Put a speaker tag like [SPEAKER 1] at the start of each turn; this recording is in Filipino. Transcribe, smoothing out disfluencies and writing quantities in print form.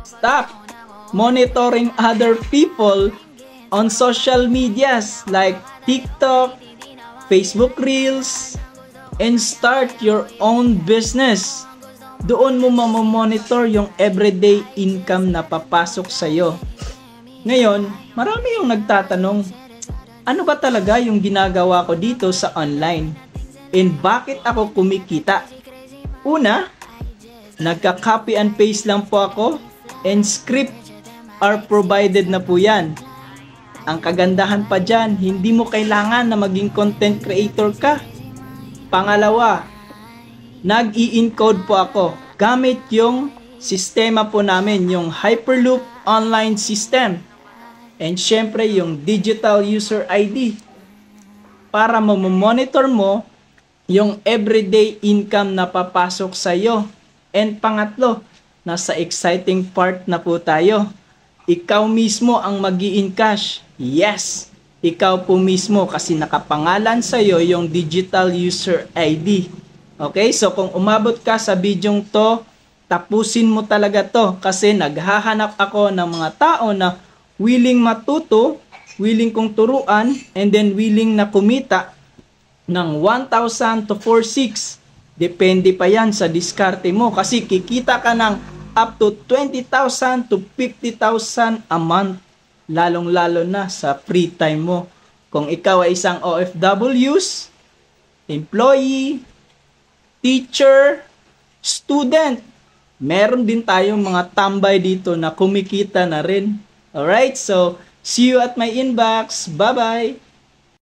[SPEAKER 1] Stop monitoring other people on social medias like TikTok, Facebook Reels, and start your own business. Doon mo mamamonitor yung everyday income na papasok sa'yo. Ngayon, marami yung nagtatanong, ano ba talaga yung ginagawa ko dito sa online? And bakit ako kumikita? Una, nagka-copy and paste lang po ako and script are provided na po yan. Ang kagandahan pa dyan, hindi mo kailangan na maging content creator ka. Pangalawa, nag-i-encode po ako gamit yung sistema po namin, yung Hyperloop online system. And syempre yung digital user ID para monitor mo yung everyday income na papasok sa iyo. And pangatlo, nasa exciting part na po tayo. Ikaw mismo ang mag-i-encash. Yes, ikaw po mismo kasi nakapangalan sa iyo yung digital user ID. Okay, so kung umabot ka sa bidyong to, tapusin mo talaga to kasi naghahanap ako ng mga tao na willing matuto, willing kong turuan, and then willing na kumita ng 1,000 to 4,600. Depende pa yan sa diskarte mo kasi kikita ka ng up to 20,000 to 50,000 a month, lalong-lalo na sa free time mo. Kung ikaw ay isang OFWs, employee, teacher, student, meron din tayong mga tambay dito na kumikita na rin. Alright, so see you at my inbox. Bye-bye!